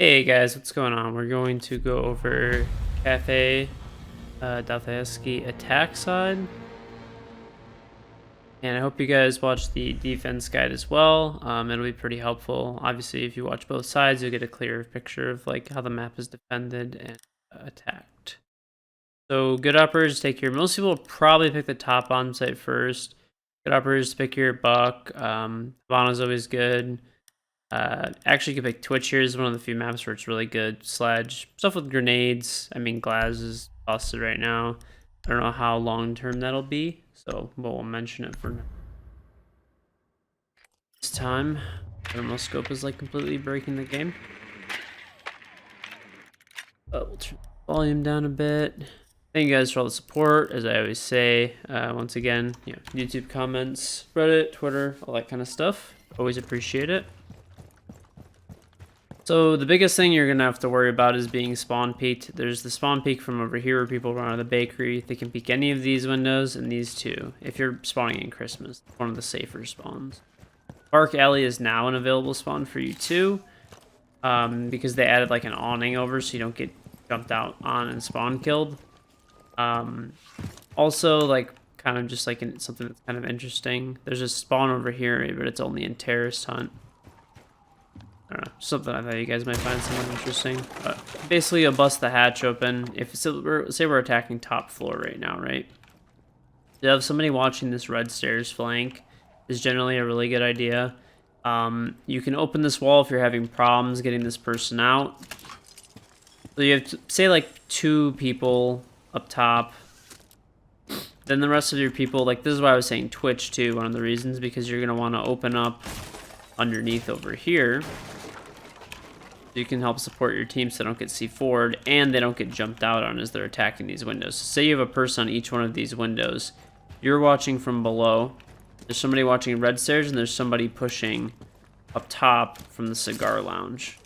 Hey guys, what's going on? We're going to go over Kafe Dostoevsky attack side. And I hope you guys watch the defense guide as well. It'll be pretty helpful. Obviously, if you watch both sides, you'll get a clearer picture of like how the map is defended and attacked. So good uppers take your, most people will probably pick the top on site first. Good uppers pick your buck. Havana's always good. Actually, you can pick Twitch here is one of the few maps where it's really good. Sledge stuff with grenades. I mean, Glaz is busted right now. I don't know how long term that'll be, so we'll mention it for this time. Thermoscope is like completely breaking the game. We'll turn the volume down a bit. Thank you guys for all the support, as I always say. Once again, YouTube comments, Reddit, Twitter, all that kind of stuff. Always appreciate it. So the biggest thing you're going to have to worry about is being spawn peeked. There's the spawn peek from over here where people run out of the bakery. They can peek any of these windows and these two. If you're spawning in Christmas, one of the safer spawns. Park Alley is now an available spawn for you too. Because they added like an awning over so you don't get jumped out on and spawn killed. Also, like kind of just like something that's kind of interesting. There's a spawn over here, but it's only in terrorist hunt. I don't know, something I thought you guys might find something interesting. But basically, you'll bust the hatch open. Say we're attacking top floor right now, right? To have somebody watching this red stairs flank is generally a really good idea. You can open this wall if you're having problems getting this person out. So you have to, say like 2 people up top. Then the rest of your people, like this is why I was saying Twitch too, one of the reasons, because you're going to want to open up underneath over here. You can help support your team so they don't get C4'd and they don't get jumped out on as they're attacking these windows. So say you have a person on each one of these windows. You're watching from below. There's somebody watching red stairs and there's somebody pushing up top from the cigar lounge.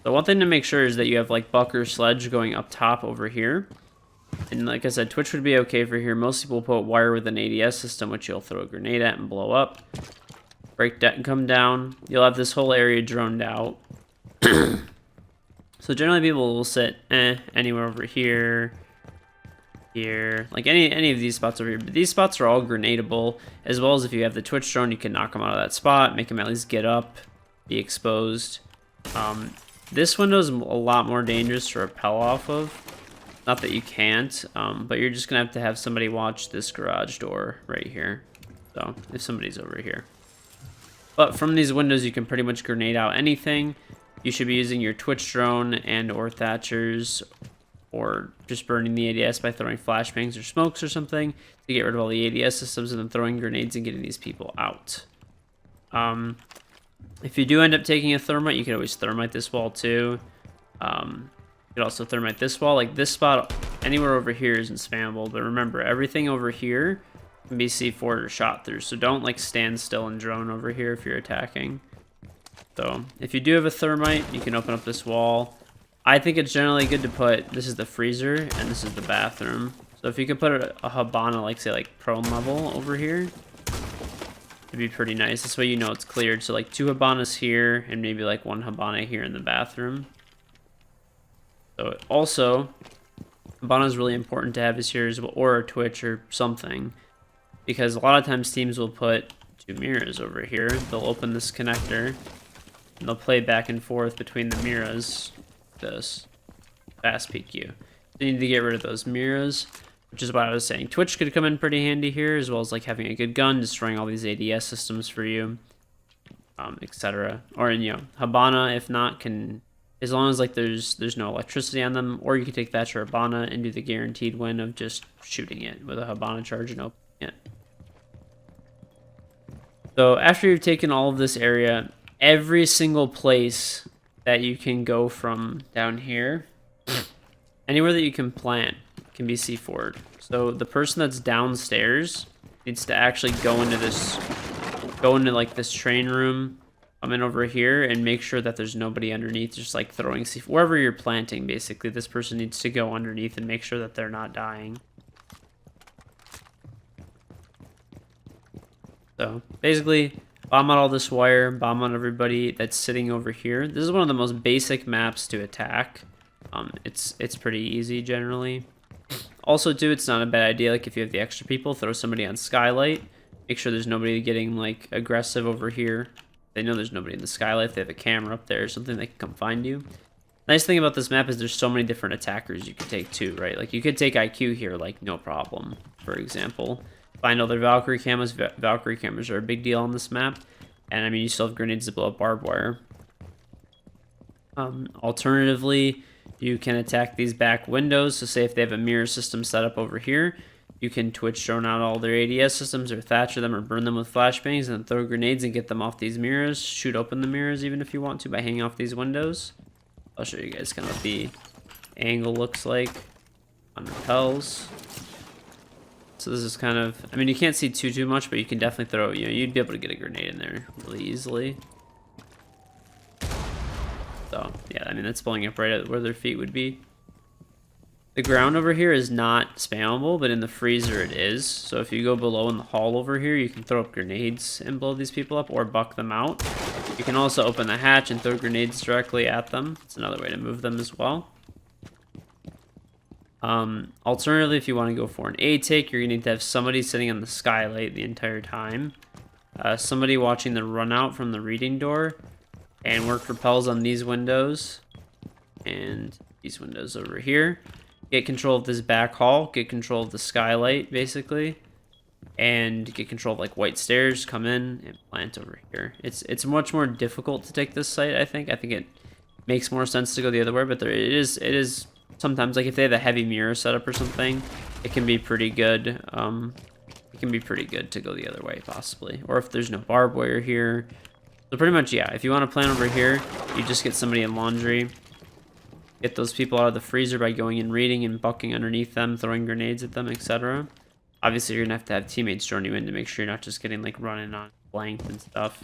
So one thing to make sure is that you have like Buck or Sledge going up top over here. And like I said, Twitch would be okay for here. Most people put wire with an ADS system, which you'll throw a grenade at and blow up. Break that and come down. You'll have this whole area droned out. So generally people will sit anywhere over here, like any of these spots over here. But these spots are all grenadable, as well as if you have the Twitch drone, you can knock them out of that spot, make them at least get up, be exposed. This window is a lot more dangerous to rappel off of. Not that you can't, but you're just gonna have to have somebody watch this garage door right here. So if somebody's over here. But from these windows, you can pretty much grenade out anything. You should be using your Twitch drone and or Thatchers, or just burning the ADS by throwing flashbangs or smokes or something to get rid of all the ADS systems, and then throwing grenades and getting these people out. If you do end up taking a thermite, you can always thermite this wall too. You could also thermite this wall. Like this spot, anywhere over here isn't spammable, but remember, everything over here can be C4'd or shot through, so don't like stand still and drone over here if you're attacking. So if you do have a thermite, you can open up this wall. I think it's generally good to put, this is the freezer and this is the bathroom. So if you could put a Habana, like say like prone level over here, it'd be pretty nice. This way you know it's cleared. So like 2 Habanas here and maybe like 1 Habana here in the bathroom. So also, Habana is really important to have this here as well, or a Twitch or something. Because a lot of times teams will put 2 mirrors over here. They'll open this connector. And they'll play back and forth between the mirrors. This fast peek you. So you need to get rid of those mirrors, which is what I was saying. Twitch could come in pretty handy here, as well as like having a good gun, destroying all these ADS systems for you, etc. Or Habana, if not, can, as long as like there's no electricity on them, or you can take Thatcher Habana and do the guaranteed win of just shooting it with a Habana charge and opening it. So after you've taken all of this area, every single place that you can go from down here, anywhere that you can plant can be C4'd. So the person that's downstairs needs to actually go into like this train room, come in over here and make sure that there's nobody underneath, just like throwing C4, wherever you're planting, basically. This person needs to go underneath and make sure that they're not dying. So basically, Bomb out all this wire, bomb out everybody that's sitting over here. This is one of the most basic maps to attack. It's pretty easy generally. Also, too, it's not a bad idea, like if you have the extra people, throw somebody on skylight. Make sure there's nobody getting like aggressive over here. They know there's nobody in the skylight. If they have a camera up there or something, they can come find you. Nice thing about this map is there's so many different attackers you could take too, right? Like you could take IQ here, like no problem, for example. Find other Valkyrie cameras. Valkyrie cameras are a big deal on this map. And I mean, you still have grenades to blow up barbed wire. Alternatively, you can attack these back windows. So say if they have a mirror system set up over here, you can twitch drone out all their ADS systems or thatcher them or burn them with flashbangs and then throw grenades and get them off these mirrors. Shoot open the mirrors even if you want to by hanging off these windows. I'll show you guys kind of what the angle looks like on repels. So this is kind of, I mean, you can't see too much, but you can definitely throw, you know, you'd be able to get a grenade in there really easily. So, yeah, I mean, that's blowing up right at where their feet would be. The ground over here is not spammable, but in the freezer it is. So if you go below in the hall over here, you can throw up grenades and blow these people up or buck them out. You can also open the hatch and throw grenades directly at them. It's another way to move them as well. Alternatively, if you want to go for an A take, you're going to need to have somebody sitting on the skylight the entire time. Somebody watching the run out from the reading door. And work repels on these windows. And these windows over here. Get control of this back hall. Get control of the skylight, basically. And get control of like white stairs. Come in and plant over here. It's much more difficult to take this site, I think. I think it makes more sense to go the other way. But it is sometimes, like if they have a heavy mirror setup or something, it can be pretty good. It can be pretty good to go the other way, possibly. Or if there's no barbed wire here. So pretty much, yeah, if you want to plant over here, you just get somebody in laundry. Get those people out of the freezer by going and reading and bucking underneath them, throwing grenades at them, etc. Obviously, you're going to have teammates join you in to make sure you're not just getting, like, running on blanked and stuff.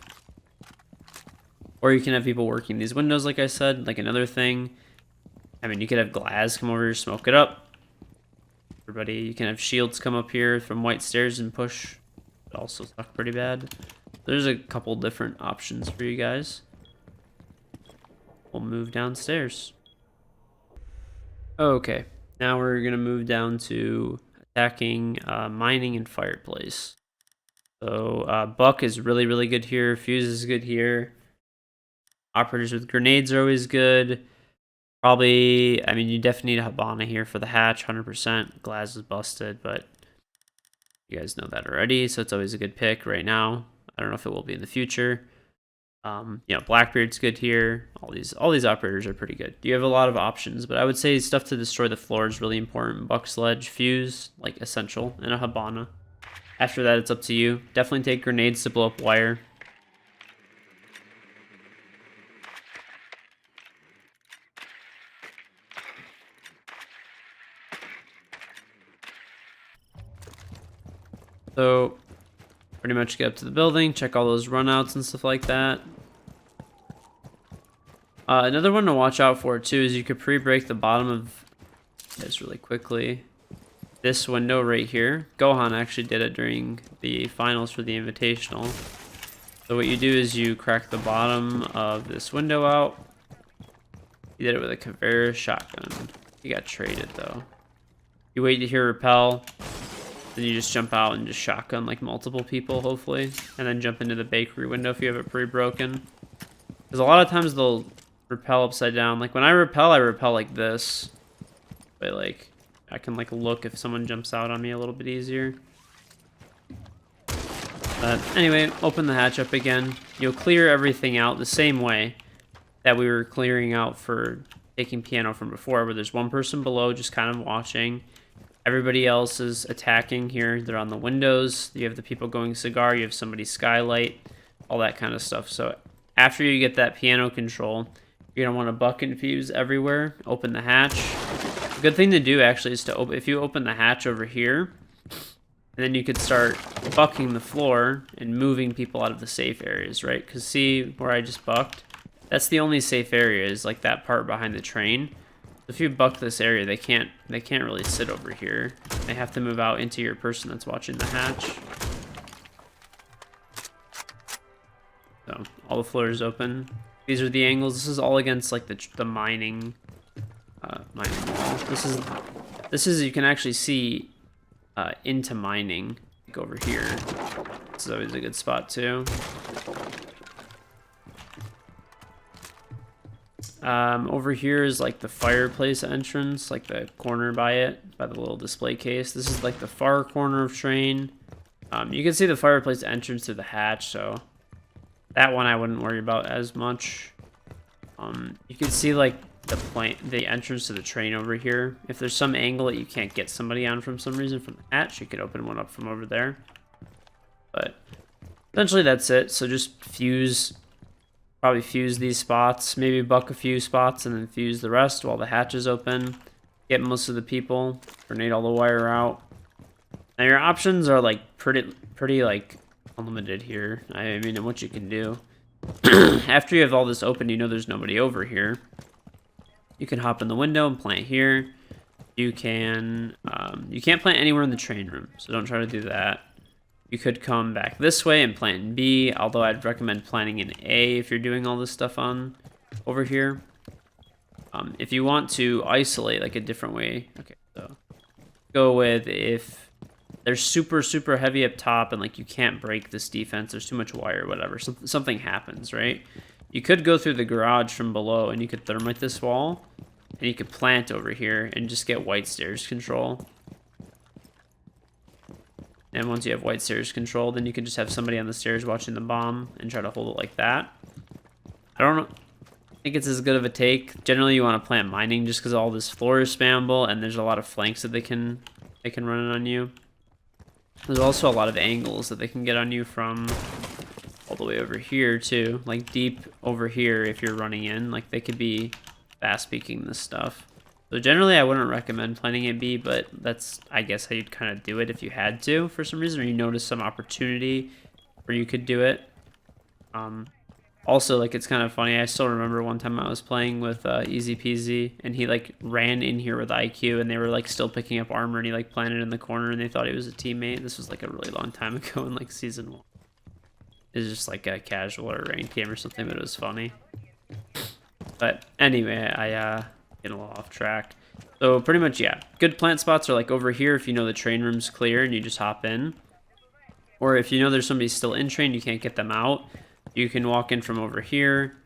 Or you can have people working these windows, like I said. Like, another thing, I mean, you could have glass come over here, smoke it up. Everybody, you can have shields come up here from white stairs and push. It also suck pretty bad. There's a couple different options for you guys. We'll move downstairs. Okay, now we're gonna move down to attacking mining and fireplace. So buck is really good here. Fuse is good here. Operators with grenades are always good. Probably, I mean, you definitely need a Habana here for the hatch, 100%. Glass is busted, but you guys know that already, so it's always a good pick right now. I don't know if it will be in the future. You know, Blackbeard's good here. All these operators are pretty good. You have a lot of options, but I would say stuff to destroy the floor is really important. Buck sledge, fuse, like essential, and a Habana. After that, it's up to you. Definitely take grenades to blow up wire. So, pretty much get up to the building, check all those runouts and stuff like that. Another one to watch out for too is you could pre-break the bottom of this really quickly. This window right here. Gohan actually did it during the finals for the Invitational. So what you do is you crack the bottom of this window out. He did it with a Kafe shotgun. He got traded though. You wait to hear repel. Then you just jump out and just shotgun like multiple people, hopefully. And then jump into the bakery window if you have it pre-broken. Because a lot of times they'll repel upside down. Like when I repel like this. But like, I can like look if someone jumps out on me a little bit easier. But anyway, open the hatch up again. You'll clear everything out the same way that we were clearing out for taking piano from before, where there's one person below just kind of watching. Everybody else is attacking here. They're on the windows. You have the people going cigar. You have somebody's skylight. All that kind of stuff. So after you get that piano control, you're going to want to buck and fuse everywhere. Open the hatch. A good thing to do actually is to open, if you open the hatch over here, and then you could start bucking the floor and moving people out of the safe areas, right? Because see where I just bucked? That's the only safe area is like that part behind the train. If you buck this area, they can't really sit over here. They have to move out into your person that's watching the hatch. All the floors open. These are the angles. This is all against like the mining wall. This is you can actually see into mining, like over here. This is always a good spot too. Over here is like the fireplace entrance, like the corner by it, by the little display case. This is like the far corner of train. You can see the fireplace entrance through the hatch, so that one I wouldn't worry about as much. You can see like the entrance to the train over here. If there's some angle that you can't get somebody on from some reason from the hatch, you could open one up from over there. But essentially that's it. So just probably fuse these spots, maybe buck a few spots and then fuse the rest while the hatch is open. Get most of the people, grenade all the wire out. Now your options are like pretty like unlimited here. I mean, what you can do. After you have all this open, you know there's nobody over here. You can hop in the window and plant here. You can't plant anywhere in the train room, so don't try to do that. You could come back this way and plant in B, although I'd recommend planting in A if you're doing all this stuff over here. If you want to isolate like a different way, okay, so go with if they're super heavy up top and like you can't break this defense, there's too much wire or whatever, something happens, right? You could go through the garage from below and you could thermite this wall and you could plant over here and just get white stairs control. And once you have white stairs control, then you can just have somebody on the stairs watching the bomb and try to hold it like that. I think it's as good of a take. Generally, you want to plant mining just because all this floor is spammable and there's a lot of flanks that they can run it on you. There's also a lot of angles that they can get on you from all the way over here too. Like deep over here if you're running in, like they could be fast peeking this stuff. So generally I wouldn't recommend planting at B, but that's, I guess, how you'd kind of do it if you had to for some reason, or you notice some opportunity where you could do it. Also, like, it's kind of funny, I still remember one time I was playing with Easy Peasy, and he like ran in here with IQ, and they were like still picking up armor, and he like planted in the corner, and they thought he was a teammate. This was like a really long time ago in like season 1. It was just like a casual or a ranked game or something, but it was funny. But anyway, I get a little off track. So pretty much, yeah, good plant spots are like over here if you know the train room's clear and you just hop in. Or if you know there's somebody still in train, you can't get them out, you can walk in from over here,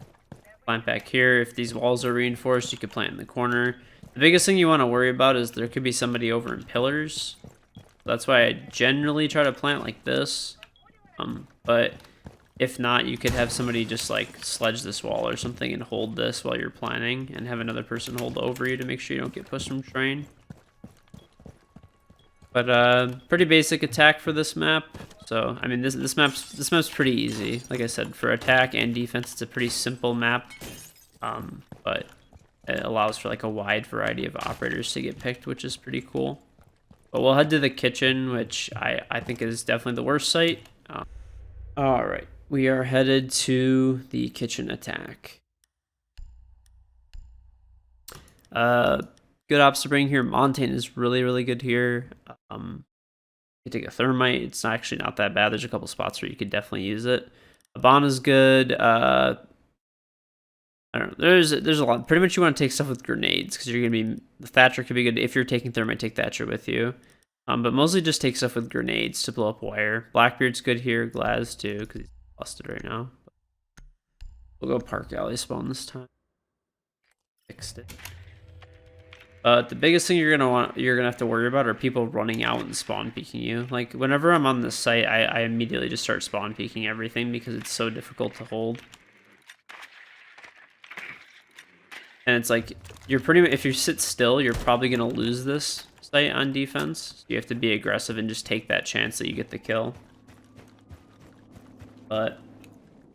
plant back here. If these walls are reinforced, you could plant in the corner. The biggest thing you want to worry about is there could be somebody over in pillars. That's why I generally try to plant like this. But if not, you could have somebody just like sledge this wall or something and hold this while you're planning and have another person hold over you to make sure you don't get pushed from train. But pretty basic attack for this map. So I mean this map's pretty easy. Like I said, for attack and defense, it's a pretty simple map. But it allows for like a wide variety of operators to get picked, which is pretty cool. But we'll head to the kitchen, which I think is definitely the worst site. All right, we are headed to the kitchen attack. Good ops to bring here. Montane is really good here. You take a thermite. It's actually not that bad. There's a couple spots where you could definitely use it. Abana is good. I don't know. There's a lot. Pretty much you want to take stuff with grenades because you're gonna be. The Thatcher could be good if you're taking thermite. Take Thatcher with you. But mostly just take stuff with grenades to blow up wire. Blackbeard's good here. Glaz too because he's busted right now. We'll go Park Alley spawn this time. Fixed it. The biggest thing you're gonna have to worry about are people running out and spawn peeking you. Like whenever I'm on this site, I immediately just start spawn peeking everything because it's so difficult to hold. And it's like if you sit still, you're probably gonna lose this site on defense. You have to be aggressive and just take that chance that you get the kill. But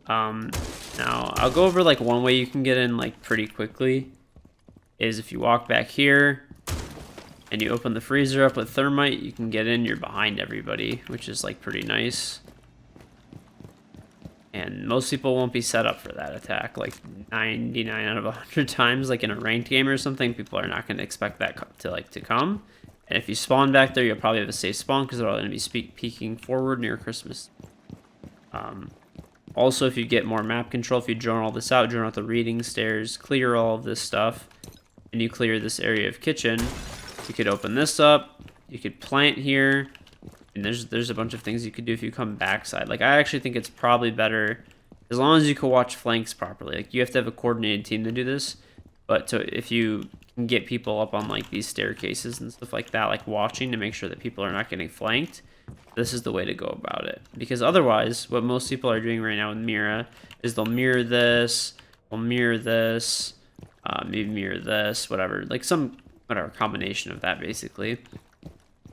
now I'll go over like one way you can get in like pretty quickly. Is if you walk back here and you open the freezer up with thermite, you can get in, you're behind everybody, which is like pretty nice. And most people won't be set up for that attack, like 99 out of 100 times, like in a ranked game or something, people are not going to expect that to come. And if you spawn back there, you'll probably have a safe spawn because they're all going to be peeking forward near Christmas. Also, if you get more map control, if you drone all this out, drone out the reading stairs, clear all of this stuff, and you clear this area of kitchen, you could open this up, you could plant here, and there's a bunch of things you could do if you come backside. Like, I actually think it's probably better as long as you can watch flanks properly. Like, you have to have a coordinated team to do this, but if you can get people up on like these staircases and stuff like that, like watching to make sure that people are not getting flanked, this is the way to go about it. Because otherwise, what most people are doing right now in Mira is they'll mirror this, maybe mirror this, whatever, like some whatever combination of that basically.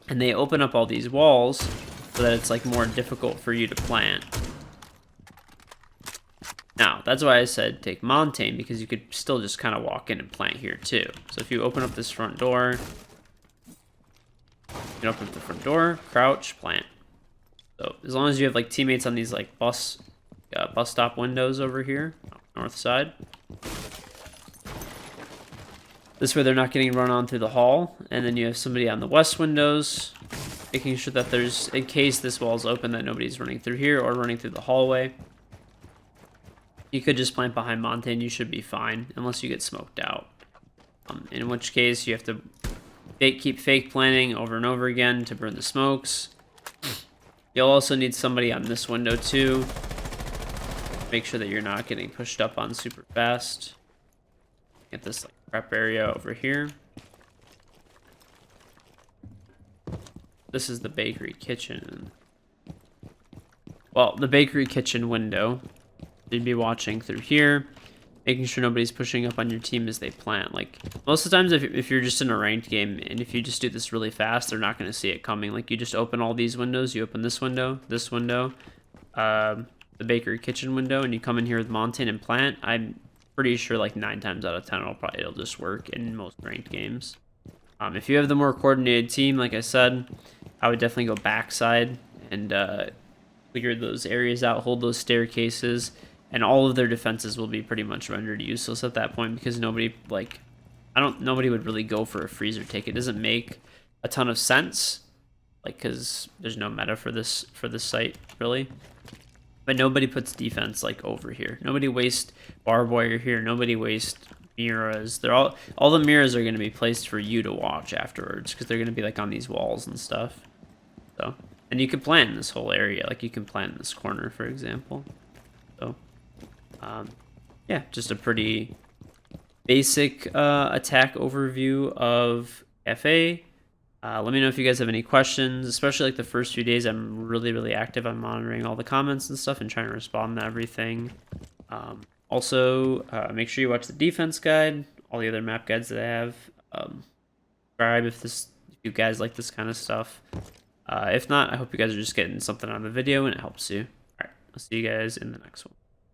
And they open up all these walls so that it's like more difficult for you to plant. Now, that's why I said take Montaigne, because you could still just kind of walk in and plant here too. So if you open up this front door, you can open up the front door, crouch, plant. So as long as you have like teammates on these like bus stop windows over here, north side. This way they're not getting run on through the hall. And then you have somebody on the west windows, making sure that there's, in case this wall's open, that nobody's running through here or running through the hallway. You could just plant behind Montaigne, you should be fine, unless you get smoked out. In which case, you have to keep fake planting over and over again to burn the smokes. You'll also need somebody on this window too. Make sure that you're not getting pushed up on super fast. Get this like prep area over here. This is the bakery kitchen. Well, the bakery kitchen window. You'd be watching through here, making sure nobody's pushing up on your team as they plant. Like, most of the times if you're just in a ranked game, and if you just do this really fast, they're not going to see it coming. Like, you just open all these windows, you open this window, the bakery kitchen window, and you come in here with Montaigne and plant. I'm pretty sure like 9 times out of 10 it'll just work in most ranked games. If you have the more coordinated team, like I said, I would definitely go backside and clear those areas out, hold those staircases, and all of their defenses will be pretty much rendered useless at that point, because nobody would really go for a freezer take. It doesn't make a ton of sense, like, because there's no meta for this site really. But nobody puts defense like over here. Nobody wastes barbed wire here. Nobody wastes mirrors. They're all the mirrors are going to be placed for you to watch afterwards, because they're going to be like on these walls and stuff. So, and you can plant in this whole area. Like, you can plant in this corner, for example. So, yeah, just a pretty basic attack overview of Kafe. Let me know if you guys have any questions, especially like the first few days. I'm really active. I'm monitoring all the comments and stuff and trying to respond to everything. Also, make sure you watch the defense guide, all the other map guides that I have. Subscribe if you guys like this kind of stuff. If not, I hope you guys are just getting something out of the video and it helps you. All right, I'll see you guys in the next one.